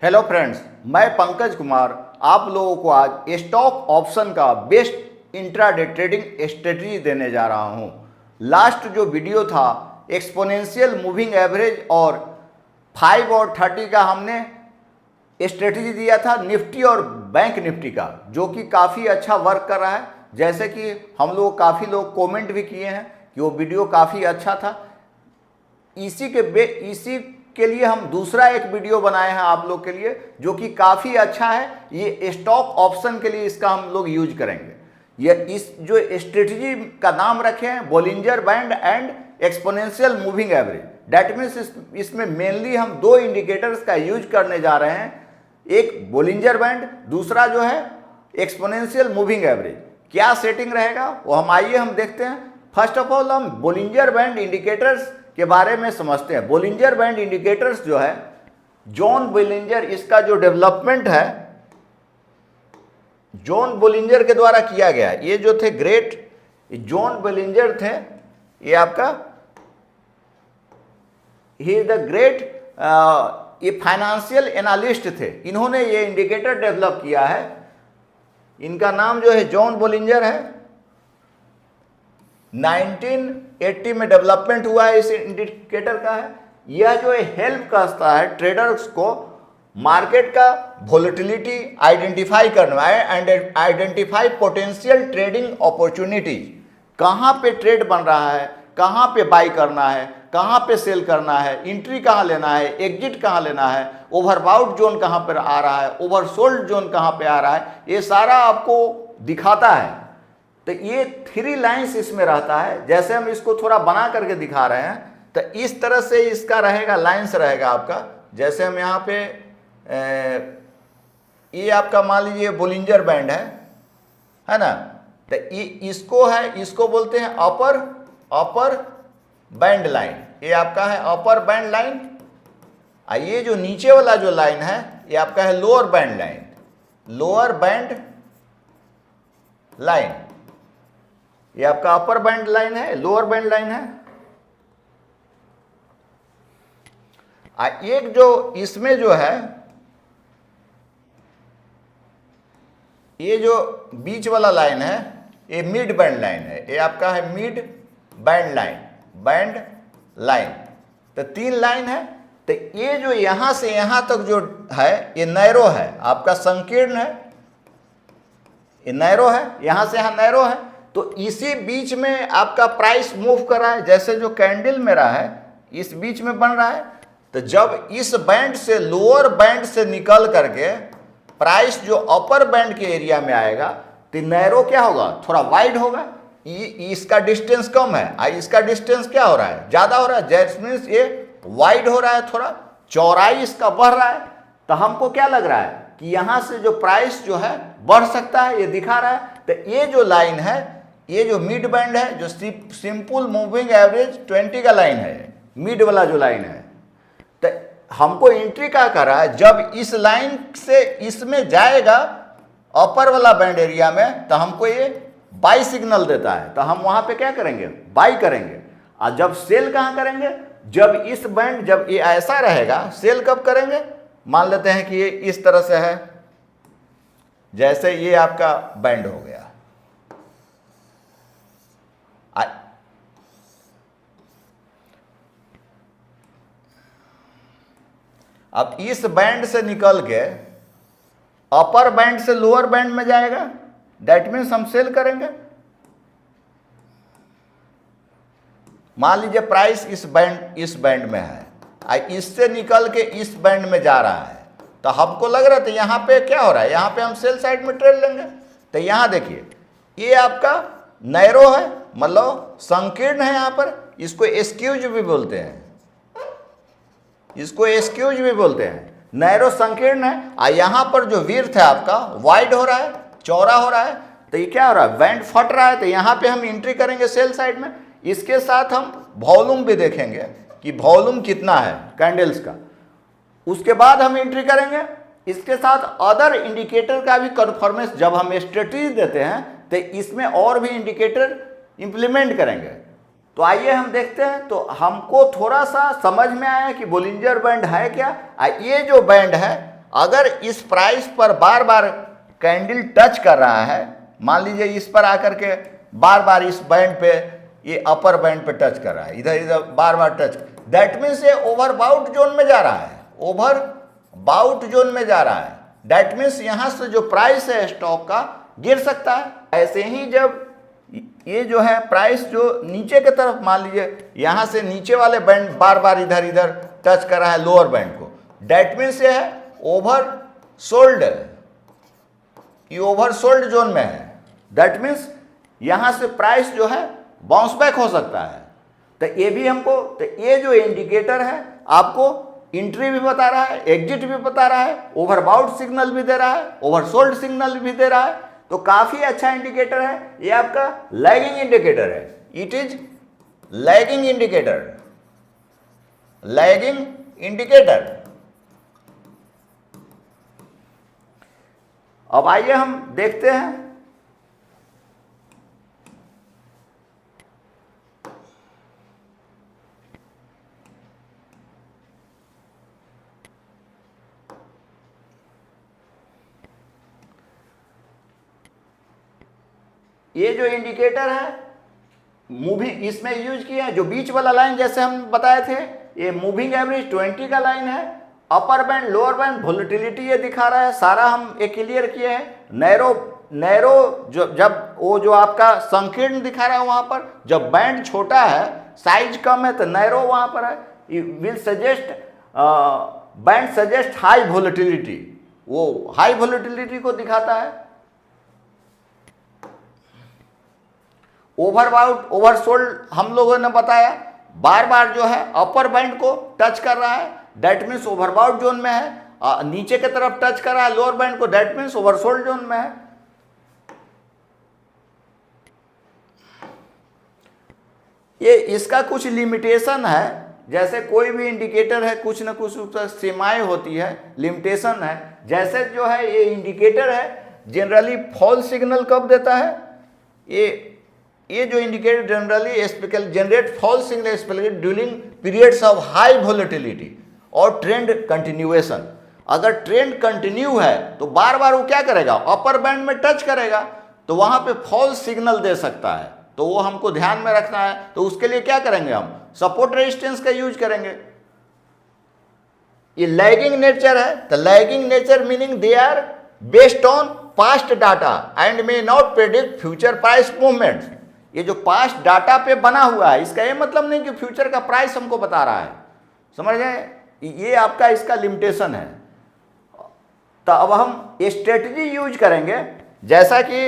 Hello friends, मैं पंकज कुमार आप लोगों को आज स्टॉक ऑप्शन का बेस्ट इंट्राडे ट्रेडिंग स्ट्रेटजी देने जा रहा हूं। लास्ट जो वीडियो था एक्सपोनेंशियल मूविंग एवरेज और 5 और 30 का हमने स्ट्रेटजी दिया था निफ्टी और बैंक निफ्टी का, जो कि काफ़ी अच्छा वर्क कर रहा है। जैसे कि हम लोग काफ़ी लोग कमेंट भी किए हैं कि वो वीडियो काफ़ी अच्छा था। इसी के लिए हम दूसरा एक वीडियो बनाए हैं आप लोग के लिए, जो कि काफ़ी अच्छा है। ये स्टॉक ऑप्शन के लिए इसका हम लोग यूज करेंगे। ये इस जो स्ट्रेटजी का नाम रखे हैं Bollinger band and exponential moving average. That means इसमें मेनली हम दो इंडिकेटर्स का यूज करने जा रहे हैं, एक बोलिंजर बैंड, दूसरा जो है एक्सपोनेंशियल मूविंग एवरेज। क्या सेटिंग रहेगा वो हम देखते हैं। फर्स्ट ऑफ ऑल हम बोलिंजर बैंड इंडिकेटर्स के बारे में समझते हैं। बोलिंजर बैंड इंडिकेटर्स जो है, जॉन बोलिंजर, इसका जो डेवलपमेंट है जॉन बोलिंजर के द्वारा किया गया। ये जो थे ग्रेट जॉन बोलिंजर थे, ये आपका ही इज द ग्रेट, ये फाइनेंशियल एनालिस्ट थे। इन्होंने ये इंडिकेटर डेवलप किया है। इनका नाम जो है जॉन बोलिंजर है। 1980 में डेवलपमेंट हुआ है इस इंडिकेटर का है। यह जो है हेल्प करता है ट्रेडर्स को मार्केट का वोलेटिलिटी आइडेंटिफाई करना है and identify potential trading opportunities. कहाँ पे ट्रेड बन रहा है, कहाँ पे बाई करना है, कहाँ पे सेल करना है, एंट्री कहाँ लेना है, एग्जिट कहाँ लेना है, ओवरबाउट जोन कहाँ पर आ रहा है, ओवरसोल्ड जोन कहाँ पे आ रहा है, ये सारा आपको दिखाता है। तो ये 3 लाइंस इसमें रहता है। जैसे हम इसको थोड़ा बना करके दिखा रहे हैं, तो इस तरह से इसका रहेगा, लाइंस रहेगा आपका। जैसे हम यहाँ पे ये आपका मान लीजिए बोलिंजर बैंड है ना। तो ये इसको बोलते हैं अपर बैंड लाइन। ये आपका है अपर बैंड लाइन। ये जो नीचे वाला जो लाइन है ये आपका है lower band line, lower band line. ये आपका अपर बैंड लाइन है, लोअर बैंड लाइन है। एक जो इसमें जो है, ये जो बीच वाला लाइन है ये मिड बैंड लाइन है। ये आपका है मिड बैंड लाइन। तो 3 लाइन है। तो ये जो यहां से यहां तक जो है ये नैरो है, आपका संकीर्ण है। ये नैरो है, यहां से यहां नैरो है। तो इसी बीच में आपका प्राइस मूव कर रहा है। जैसे जो कैंडल मेरा है इस बीच में बन रहा है। तो जब इस बैंड से, लोअर बैंड से निकल करके प्राइस जो अपर बैंड के एरिया में आएगा, तो नैरो क्या होगा, थोड़ा वाइड होगा। इसका डिस्टेंस कम है, इसका डिस्टेंस क्या हो रहा है, ज्यादा हो रहा है। दैट मीन्स ये वाइड हो रहा है, थोड़ा चौड़ाई इसका बढ़ रहा है। तो हमको क्या लग रहा है कि यहां से जो प्राइस जो है बढ़ सकता है, ये दिखा रहा है। तो ये जो लाइन है, ये जो मिड बैंड है, जो सिंपल मूविंग एवरेज 20 का लाइन है, मिड वाला जो लाइन है। तो हमको एंट्री क्या कर रहा है, जब इस लाइन से इसमें जाएगा अपर वाला बैंड एरिया में, तो हमको ये बाई सिग्नल देता है। तो हम वहां पे क्या करेंगे, बाई करेंगे। और जब सेल कहां करेंगे, जब इस बैंड, जब ये ऐसा रहेगा, सेल कब करेंगे। मान लेते हैं कि ये इस तरह से है, जैसे ये आपका बैंड हो गया। अब इस बैंड से निकल के अपर बैंड से लोअर बैंड में जाएगा। दैट मीन्स हम सेल करेंगे। मान लीजिए प्राइस इस बैंड में है, इससे निकल के इस बैंड में जा रहा है। तो हमको लग रहा था यहाँ पे क्या हो रहा है, यहाँ पे हम सेल साइड में ट्रेड लेंगे। तो यहाँ देखिए ये आपका नैरो है, मतलब संकीर्ण है। यहाँ पर इसको एस्क्यूज भी बोलते हैं, इसको एस्क्यूज भी बोलते हैं। नैरो संकीर्ण है। और यहां पर जो विड्थ है आपका वाइड हो रहा है, चौड़ा हो रहा है। तो ये क्या हो रहा है, बैंड फट रहा है। तो यहां पे हम एंट्री करेंगे सेल साइड में। इसके साथ हम वॉल्यूम भी देखेंगे कि वॉल्यूम कितना है कैंडल्स का, उसके बाद हम एंट्री करेंगे। इसके साथ अदर इंडिकेटर का भी कन्फर्मेंस, जब हम स्ट्रेटजी देते हैं तो इसमें और भी इंडिकेटर इंप्लीमेंट करेंगे। तो आइए हम देखते हैं। तो हमको थोड़ा सा समझ में आया कि बोलिंजर बैंड है क्या। ये जो बैंड है अगर इस प्राइस पर बार बार कैंडल टच कर रहा है, मान लीजिए इस पर आकर के बार बार इस बैंड पे, ये अपर बैंड पे टच कर रहा है, इधर इधर बार बार टच, दैट मीन्स ये ओवरबाउट जोन में जा रहा है, ओवरबाउट जोन में जा रहा है। दैट मीन्स यहां से जो प्राइस है स्टॉक का गिर सकता है। ऐसे ही जब ये जो है प्राइस जो नीचे की तरफ, मान लीजिए यहां से नीचे वाले बैंड बार बार इधर इधर टच कर रहा है लोअर बैंड को, दैट मीन्स ये है ओवर सोल्ड, ये ओवर सोल्ड जोन में है। दैट मीन्स यहां से प्राइस जो है बाउंस बैक हो सकता है। तो ये भी हमको, तो ये जो इंडिकेटर है आपको एंट्री भी बता रहा है, एग्जिट भी बता रहा है, ओवरबाउट सिग्नल भी दे रहा है, ओवरसोल्ड सिग्नल भी दे रहा है। तो काफी अच्छा इंडिकेटर है। ये आपका लैगिंग इंडिकेटर है, it is lagging indicator, lagging indicator. अब आइए हम देखते हैं ये जो इंडिकेटर है मूविंग, इसमें यूज किया है जो बीच वाला लाइन जैसे हम बताए थे, ये मूविंग एवरेज 20 का लाइन है। Upper band lower band volatility ये दिखा रहा है, सारा हम ये क्लियर किए हैं। नैरो जो, जब वो जो आपका संकीर्ण दिखा रहा है वहां पर, जब बैंड छोटा है, साइज कम है, तो नैरो वहां पर है। Will suggest, band suggest high volatility, वो हाई वोलेटिलिटी को दिखाता है। ओवरबाउट ओवरसोल्ड हम लोगों ने बताया, बार बार जो है अपर बैंड को टच कर रहा है, दैट मीन्स ओवरबाउट जोन में है। नीचे की तरफ टच कर रहा है लोअर बैंड को, दैट मीन्स ओवरसोल्ड जोन में है। ये इसका कुछ लिमिटेशन है, जैसे कोई भी इंडिकेटर है कुछ ना कुछ उसका सीमाएं होती है, लिमिटेशन है। जैसे जो है ये इंडिकेटर है जनरली फॉल्स सिग्नल कब देता है, ये जो indicator generally generate false signal during periods of high volatility और ट्रेंड कंटिन्यूएशन। अगर ट्रेंड कंटिन्यू है तो बार बार वो क्या करेगा, अपर बैंड में टच करेगा, तो वहां पे फॉल्स सिग्नल दे सकता है। तो वो हमको ध्यान में रखना है। तो उसके लिए क्या करेंगे, हम सपोर्ट रेजिस्टेंस का यूज करेंगे। ये लैगिंग नेचर है, तो lagging nature meaning they are based on past data and may not predict future price movements. ये जो पास्ट डाटा पे बना हुआ है, इसका ये मतलब नहीं कि फ्यूचर का प्राइस हमको बता रहा है, समझ गए। ये आपका इसका लिमिटेशन है। तो अब हम स्ट्रेटजी यूज करेंगे, जैसा कि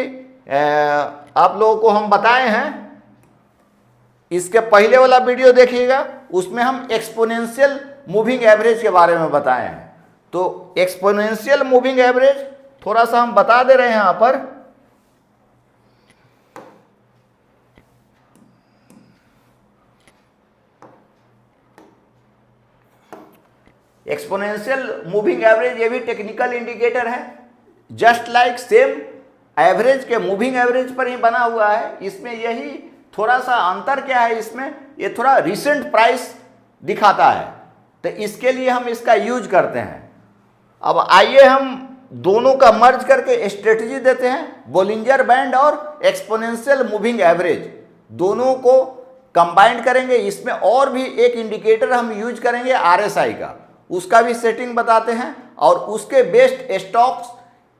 आप लोगों को हम बताए हैं। इसके पहले वाला वीडियो देखिएगा, उसमें हम एक्सपोनेंशियल मूविंग एवरेज के बारे में बताए हैं। तो एक्सपोनेंशियल मूविंग एवरेज थोड़ा सा हम बता दे रहे हैं यहां पर। एक्सपोनेंशियल मूविंग एवरेज ये भी टेक्निकल इंडिकेटर है, जस्ट लाइक सेम एवरेज के मूविंग एवरेज पर ही बना हुआ है। इसमें यही थोड़ा सा अंतर क्या है, इसमें ये थोड़ा रिसेंट प्राइस दिखाता है, तो इसके लिए हम इसका यूज करते हैं। अब आइए हम दोनों का मर्ज करके स्ट्रेटजी देते हैं, बोलिंजर बैंड और एक्सपोनेंशियल मूविंग एवरेज दोनों को कंबाइंड करेंगे। इसमें और भी एक इंडिकेटर हम यूज करेंगे RSI का, उसका भी सेटिंग बताते हैं, और उसके बेस्ट स्टॉक्स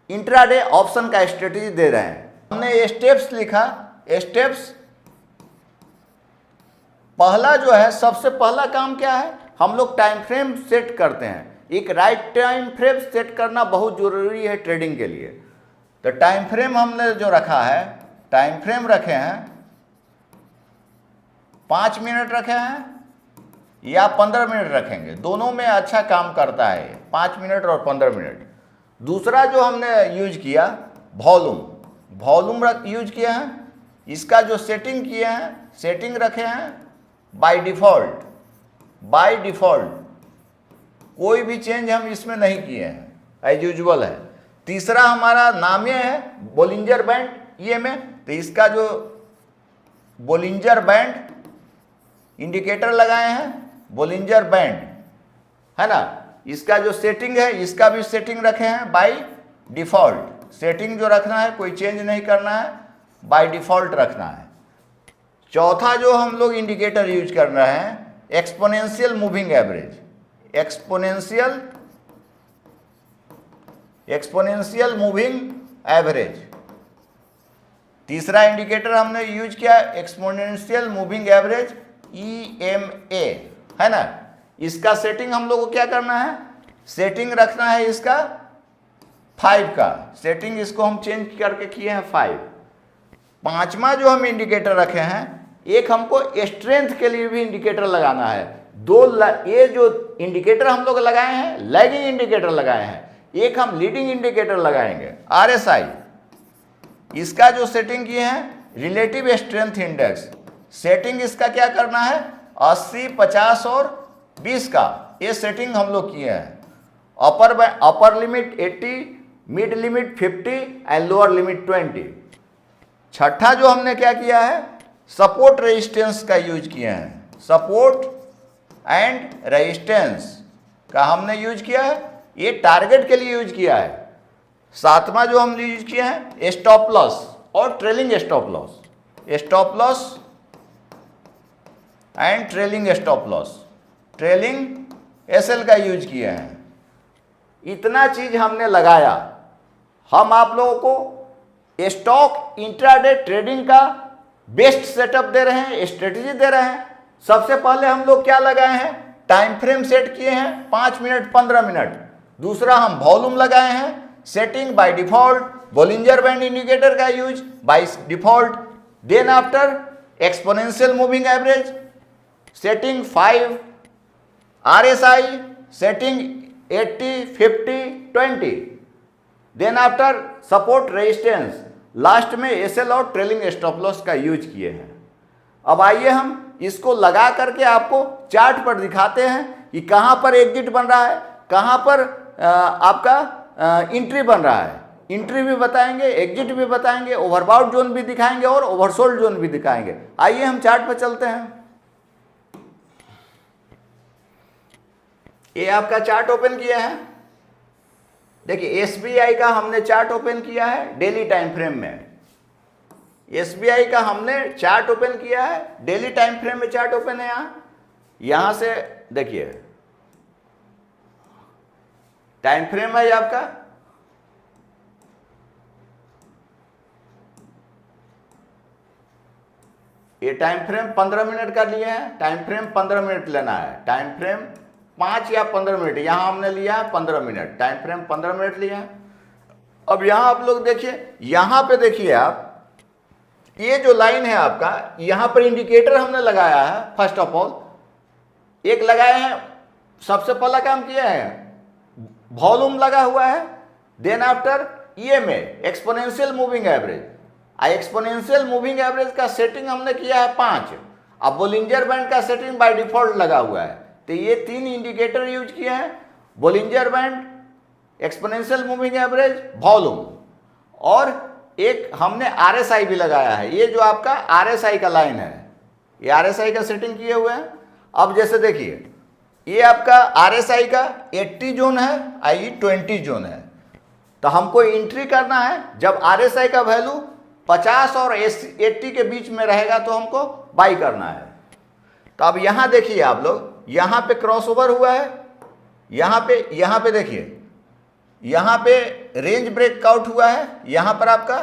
इंट्राडे ऑप्शन का स्ट्रेटजी दे रहे हैं। हमने ये स्टेप्स लिखा, स्टेप्स पहला जो है, सबसे पहला काम क्या है, हम लोग टाइम फ्रेम सेट करते हैं। एक राइट टाइम फ्रेम सेट करना बहुत जरूरी है ट्रेडिंग के लिए। तो टाइम फ्रेम हमने जो रखा है, टाइम फ्रेम रखे हैं 5 मिनट रखे हैं या 15 मिनट रखेंगे, दोनों में अच्छा काम करता है 5 मिनट और 15 मिनट। दूसरा जो हमने यूज किया वॉल्यूम यूज किया है। इसका जो सेटिंग किए हैं, सेटिंग रखे हैं बाय डिफ़ॉल्ट, कोई भी चेंज हम इसमें नहीं किए हैं, एज यूजुअल है। तीसरा हमारा नाम ये है बोलिंजर बैंड, ये में तो इसका जो बोलिंजर बैंड इंडिकेटर लगाए हैं, बोलिंजर बैंड है ना, इसका जो सेटिंग है इसका भी सेटिंग रखे हैं बाय डिफॉल्ट। सेटिंग जो रखना है कोई चेंज नहीं करना है, बाय डिफॉल्ट रखना है। चौथा जो हम लोग इंडिकेटर यूज कर रहे हैं exponential moving average. Exponential moving average तीसरा इंडिकेटर हमने यूज किया एक्सपोनेंशियल मूविंग एवरेज EMA, है ना। इसका सेटिंग हम लोग को क्या करना है, सेटिंग रखना है इसका 5 का सेटिंग, इसको हम चेंज करके किए हैं 5। पांचवा जो हम इंडिकेटर रखे हैं, एक हमको स्ट्रेंथ के लिए भी इंडिकेटर लगाना है। ये जो इंडिकेटर हम लोग लगाए हैं लैगिंग इंडिकेटर लगाए हैं, एक हम लीडिंग इंडिकेटर लगाएंगे RSI। इसका जो सेटिंग किए हैं रिलेटिव स्ट्रेंथ इंडेक्स, सेटिंग इसका क्या करना है 80, 50 और 20 का, ये सेटिंग हम लोग किए हैं। Upper limit 80, mid limit 50 and lower limit 20। छठा जो हमने क्या किया है सपोर्ट रेजिस्टेंस का यूज किए हैं, सपोर्ट एंड रेजिस्टेंस का हमने यूज किया है, ये टारगेट के लिए यूज किया है। सातवां जो हमने यूज किया है स्टॉप लॉस और trailing stop loss, stop loss and trailing stop loss, trailing SL का यूज किए हैं। इतना चीज हमने लगाया। हम आप लोगों को स्टॉक इंट्राडे ट्रेडिंग का बेस्ट सेटअप दे रहे हैं, स्ट्रेटेजी दे रहे हैं। सबसे पहले हम लोग क्या लगाए हैं टाइम फ्रेम सेट किए हैं 5 मिनट 15 मिनट। दूसरा हम वॉल्यूम लगाए हैं, setting by default, Bollinger band indicator का use by default. Then after exponential moving average setting 5, RSI setting 80, 50, 20। Then after support resistance, last में SL और ट्रेलिंग स्टॉप लॉस का यूज किए हैं। अब आइए हम इसको लगा करके आपको चार्ट पर दिखाते हैं कि कहां पर एग्जिट बन रहा है, कहां पर आपका एंट्री बन रहा है। एंट्री भी बताएंगे, एग्जिट भी बताएंगे, ओवरबाउट जोन भी दिखाएंगे और ओवरसोल्ड जोन भी दिखाएंगे। आइए हम चार्ट पर चलते हैं। ये आपका चार्ट ओपन किया है, देखिए SBI का हमने चार्ट ओपन किया है डेली टाइम फ्रेम में। SBI का हमने चार्ट ओपन किया है डेली टाइम फ्रेम में, चार्ट ओपन है यहां से देखिए टाइम फ्रेम है आपका, ये टाइम फ्रेम 15 मिनट का लिए हैं। टाइम फ्रेम 15 मिनट लेना है, टाइम फ्रेम 5 या 15 मिनट, यहां हमने लिया है 15 मिनट, टाइम फ्रेम 15 मिनट लिया है। अब यहां आप लोग देखिए, यहां पे देखिए आप, ये जो लाइन है आपका, यहां पर इंडिकेटर हमने लगाया है। फर्स्ट ऑफ ऑल एक लगाए हैं, सबसे पहला काम किया है वॉल्यूम लगा हुआ है। Then after EMA exponential moving average, exponential moving average का सेटिंग हमने किया है 5। अब बोलिंजर बैंड का सेटिंग बाय डिफॉल्ट लगा हुआ है। तो ये 3 इंडिकेटर यूज किए हैं, Bollinger band, exponential moving average, volume, और एक हमने RSI भी लगाया है। ये जो आपका RSI का लाइन है, ये RSI का सेटिंग किए हुए हैं। अब जैसे देखिए ये आपका RSI का 80 जोन है, आई 20 जोन है। तो हमको एंट्री करना है जब RSI का वैल्यू 50 और 80 के बीच में रहेगा तो हमको बाई करना है। तो अब यहां देखिए आप लोग, यहां पे क्रॉसओवर हुआ है, यहां पे देखिए, यहां पे रेंज ब्रेकआउट हुआ है। यहां पर आपका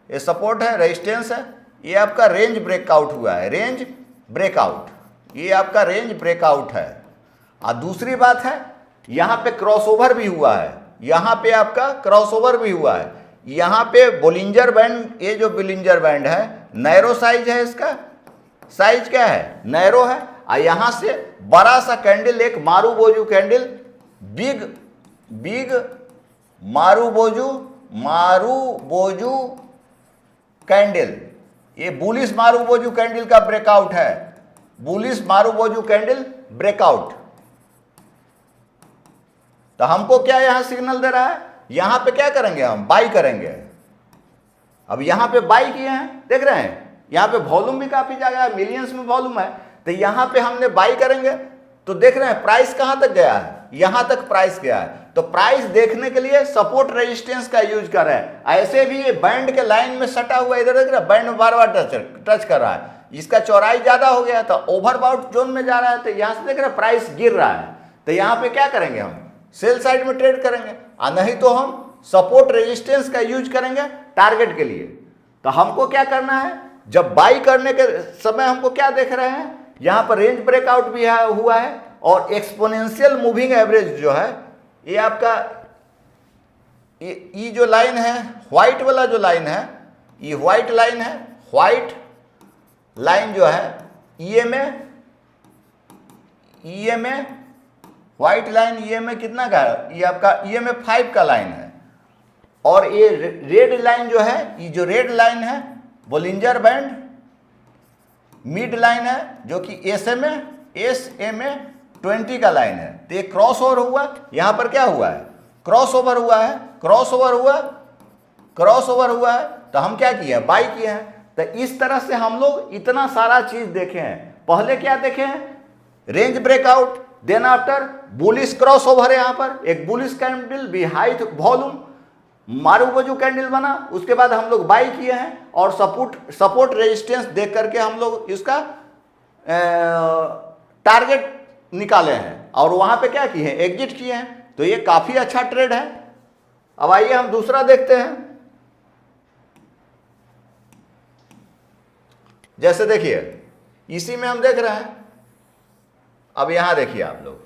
ये सपोर्ट है, रेजिस्टेंस है, ये आपका रेंज ब्रेकआउट हुआ है, रेंज ब्रेकआउट, ये आपका रेंज ब्रेकआउट है। और दूसरी बात है यहां पे क्रॉसओवर भी हुआ है, यहां पे आपका क्रॉसओवर भी हुआ है। यहां पे बोलिंजर बैंड, ये जो बोलिंजर बैंड है नैरो साइज है, इसका साइज क्या है नैरो है। और यहां से बड़ा सा कैंडल, एक marubozu candle, big marubozu candle, ये बुलिश मारूबोजू कैंडल का ब्रेकआउट है, बुलिश मारूबोजू कैंडल ब्रेकआउट। तो हमको क्या यहां सिग्नल दे रहा है, यहां पे क्या करेंगे हम बाई करेंगे। अब यहां पे बाई किए हैं, देख रहे हैं, यहां पे वॉल्यूम भी काफी ज्यादा है, मिलियंस में वॉल्यूम है। तो यहां पे हमने बाई करेंगे। तो देख रहे हैं प्राइस कहां तक गया है, यहां तक प्राइस गया है। तो प्राइस देखने के लिए सपोर्ट रेजिस्टेंस का यूज कर रहे हैं। ऐसे भी ये बैंड के लाइन में सटा हुआ, इधर देख रहे हैं बैंड में बार बार टच कर रहा है, इसका चौड़ाई ज्यादा हो गया, तो ओवरबॉट जोन में जा रहा है। तो यहां से देख रहे हैं प्राइस गिर रहा है, तो यहां पे क्या करेंगे, हम सेल साइड में ट्रेड करेंगे, और नहीं तो हम सपोर्ट रेजिस्टेंस का यूज करेंगे टारगेट के लिए। तो हमको क्या करना है, जब बाई करने के समय हमको क्या देख रहे हैं, यहां पर रेंज ब्रेकआउट भी हुआ है, और एक्सपोनेंशियल मूविंग एवरेज जो है, ये आपका ये जो लाइन है, व्हाइट वाला जो लाइन है, ये व्हाइट लाइन है, व्हाइट लाइन जो है ईएमए व्हाइट लाइन ईएमए कितना का है, ये आपका ईएमए 5 का लाइन है। और ये रेड लाइन जो है, ये जो रेड लाइन है बोलिंजर बैंड मिड लाइन है, जो कि एसएमए 20 का लाइन है। तो ये क्रॉस ओवर हुआ, यहां पर क्या हुआ है, क्रॉस ओवर हुआ है, क्रॉस ओवर हुआ है। तो हम क्या किए हैं, बाई किए हैं। तो इस तरह से हम लोग इतना सारा चीज देखे हैं। पहले क्या देखे हैं, range breakout, then after bullish cross over है, यहां पर एक bullish candle behind volume marubozu candle बना, उसके बाद हम लोग बाई किए हैं, और सपोर्ट रेजिस्टेंस देख करके हम लोग इसका टारगेट निकाले हैं, और वहां पे क्या किए हैं, एग्जिट किए हैं। तो ये काफी अच्छा ट्रेड है। अब आइए हम दूसरा देखते हैं। जैसे देखिए इसी में हम देख रहे हैं, अब यहां देखिए आप लोग,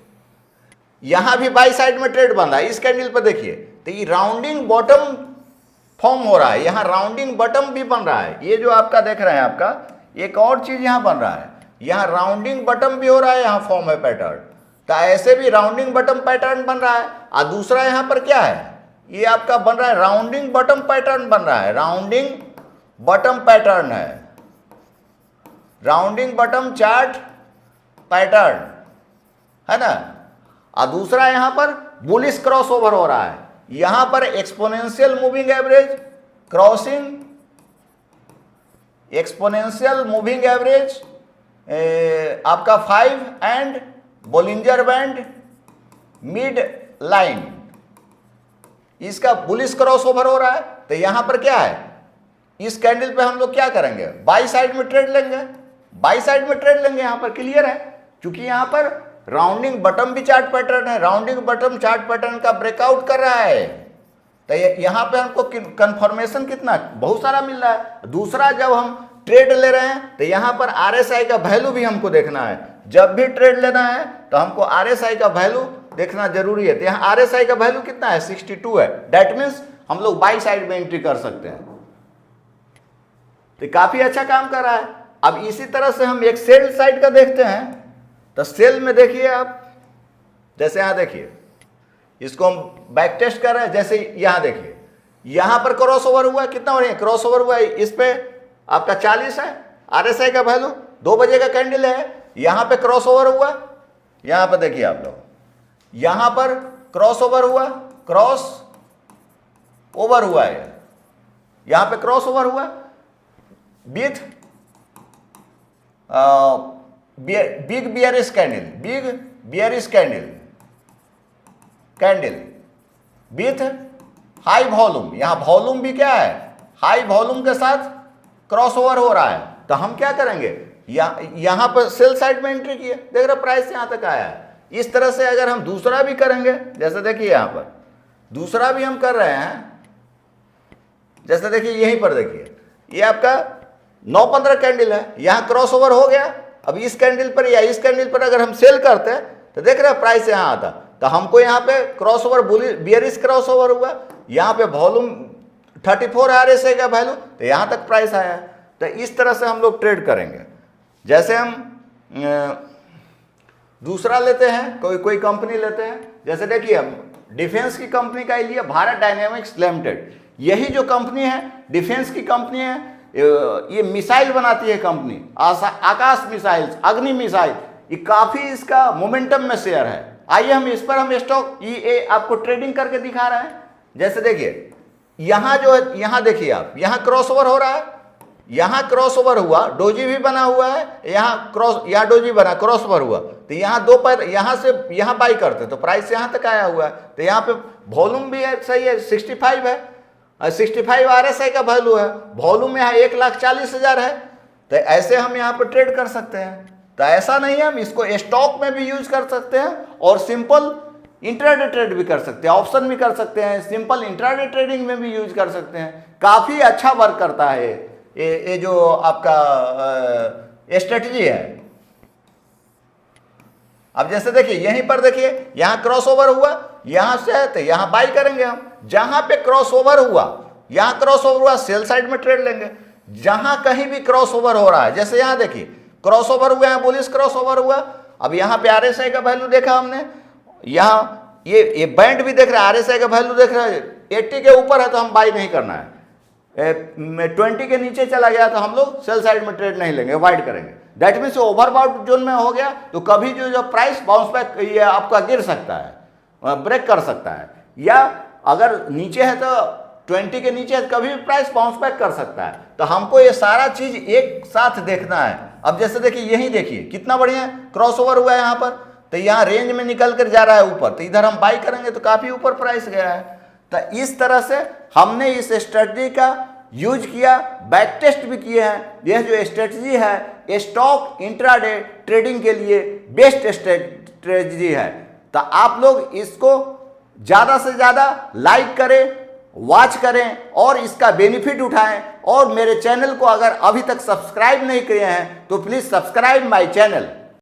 यहां भी बाई साइड में ट्रेड बन रहा है। इस कैंडल पर देखिए, तो ये राउंडिंग बॉटम फॉर्म हो रहा है, यहां राउंडिंग बॉटम भी बन रहा है। ये जो आपका देख रहे हैं, आपका एक और चीज यहां बन रहा है, यहां राउंडिंग बॉटम भी हो रहा है, यहां फॉर्म है पैटर्न। तो ऐसे भी राउंडिंग बॉटम पैटर्न बन रहा है। और दूसरा यहां पर क्या है, ये आपका बन रहा है राउंडिंग बॉटम पैटर्न बन रहा है, राउंडिंग बॉटम पैटर्न है, राउंडिंग बॉटम चार्ट पैटर्न है ना। और दूसरा यहां पर बुलिश क्रॉस ओवर हो रहा है, यहां पर exponential moving average crossing, exponential moving average आपका 5 and Bollinger band mid line, इसका बुलिश क्रॉस ओवर हो रहा है। तो यहां पर क्या है, इस कैंडल पे हम लोग क्या करेंगे, बाई साइड में ट्रेड लेंगे, बाई साइड में ट्रेड लेंगे। यहां पर क्लियर है, क्योंकि यहां पर राउंडिंग बॉटम भी चार्ट पैटर्न है, राउंडिंग बॉटम चार्ट पैटर्न का ब्रेकआउट कर रहा है। तो यहां पे हमको कंफर्मेशन कितना बहुत सारा मिल रहा है। दूसरा, जब हम ट्रेड ले रहे हैं तो यहां पर आरएसआई का वैल्यू भी हमको देखना है। जब भी ट्रेड लेना है तो हमको आरएसआई का वैल्यू देखना जरूरी है। तो यहाँ आरएसआई का वैल्यू कितना है, 62 है। दैट मीन्स हम लोग बाई साइड में एंट्री कर सकते हैं। तो काफी अच्छा काम कर रहा है। अब इसी तरह से हम एक सेल साइड का देखते हैं। तो सेल में देखिए आप, जैसे यहां देखिए, इसको हम बैक टेस्ट कर रहे हैं। जैसे यहां देखिए, यहां पर क्रॉस ओवर हुआ, कितना हो रही है, क्रॉस ओवर हुआ है, इस पे आपका 40 है आरएसआई का वैल्यू, 2 बजे का कैंडल है, यहां पे क्रॉस ओवर हुआ, यहां पर देखिए आप लोग, यहां पर क्रॉस ओवर हुआ, क्रॉस ओवर हुआ है, यहां पे क्रॉस ओवर हुआ with big bearish candle, big bearish candle with high volume. यहां वॉल्यूम भी क्या है, हाई वॉल्यूम के साथ क्रॉस ओवर हो रहा है। तो हम क्या करेंगे, यहां पर सेल साइड में एंट्री किए, देख रहे प्राइस यहां तक आया है। इस तरह से अगर हम दूसरा भी करेंगे, जैसे देखिए यहां पर दूसरा भी हम कर रहे हैं, जैसे देखिए यहीं पर देखिए, ये आपका 9-15 कैंडल है, यहां क्रॉस ओवर हो गया। अब इस कैंडल पर या इस कैंडल पर अगर हम सेल करते हैं तो देख रहे हैं प्राइस यहां आता, तो हमको यहां पे cross over bearish cross over हुआ, यहां पे वॉल्यूम 34 आरएसआई का वैल्यू, तो यहां तक प्राइस आया है। तो इस तरह से हम लोग ट्रेड करेंगे। जैसे हम दूसरा लेते हैं, कोई कंपनी लेते हैं, जैसे देखिए हम डिफेंस की कंपनी का लिए भारत डायनेमिक्स लिमिटेड, यही जो कंपनी है डिफेंस की कंपनी है, ये मिसाइल बनाती है कंपनी, आकाश मिसाइल, अग्नि मिसाइल, ये काफी इसका मोमेंटम में शेयर है। आइए हम इस पर हम स्टॉक ये आपको ट्रेडिंग करके दिखा रहे हैं। जैसे देखिए यहां जो है, यहां देखिए आप, यहां क्रॉस ओवर हो रहा है, यहां क्रॉस ओवर हुआ, डोजी भी बना हुआ है, यहां डोजी बना, क्रॉस ओवर हुआ, तो यहाँ दो पैर यहाँ से यहाँ बाई करते तो प्राइस यहाँ तक आया हुआ है, तो यहाँ पे वॉल्यूम भी है, सही है, 65 है, 65 RSI का वैल्यू है, वॉल्यूम यहाँ 1,40,000 है। तो ऐसे हम यहाँ पर ट्रेड कर सकते हैं। तो ऐसा नहीं है, हम इसको स्टॉक में भी यूज कर सकते हैं और सिंपल इंट्राडे ट्रेड भी कर सकते हैं, ऑप्शन भी कर सकते हैं, सिंपल इंट्राडे ट्रेडिंग में भी यूज कर सकते हैं। काफ़ी अच्छा वर्क करता है ये जो आपका स्ट्रेटजी है। अब जैसे देखिए यहीं पर देखिए यहाँ क्रॉस ओवर हुआ, यहाँ से है तो यहाँ बाई करेंगे हम। जहाँ पे क्रॉस ओवर हुआ, यहाँ क्रॉस ओवर हुआ, सेल साइड में ट्रेड लेंगे। जहाँ कहीं भी क्रॉस ओवर हो रहा है, जैसे यहाँ देखिए क्रॉस ओवर हुआ है, बुलिश क्रॉस ओवर हुआ। अब यहाँ पे RSI का वैल्यू देखा हमने, यहाँ ये बैंड भी देख रहा है, RSI का वैल्यू देख रहा है, 80 के ऊपर है तो हम बाई नहीं करना है। 20 के नीचे चला गया तो हम लोग सेल साइड में ट्रेड नहीं लेंगे, अवॉइड करेंगे। दैट मीन्स ओवरबॉट जोन में हो गया तो कभी जो प्राइस बाउंस बैक ये आपका गिर सकता है, ब्रेक कर सकता है, या अगर नीचे है तो 20 के नीचे है तो कभी भी प्राइस बाउंस बैक कर सकता है। तो हमको ये सारा चीज एक साथ देखना है। अब जैसे देखिए यही देखिए कितना बढ़िया क्रॉस ओवर हुआ है यहाँ पर, तो यहाँ रेंज में निकल कर जा रहा है ऊपर, तो इधर हम बाई करेंगे तो काफी ऊपर प्राइस गया है। तो इस तरह से हमने इस स्ट्रेटजी का यूज किया, बैक टेस्ट भी किए हैं। यह जो स्ट्रेटजी है स्टॉक इंट्राडे ट्रेडिंग के लिए बेस्ट स्ट्रेटजी है। तो आप लोग इसको ज़्यादा से ज़्यादा लाइक करें, वॉच करें और इसका बेनिफिट उठाएं। और मेरे चैनल को अगर अभी तक सब्सक्राइब नहीं किए हैं तो प्लीज़ सब्सक्राइब माय चैनल।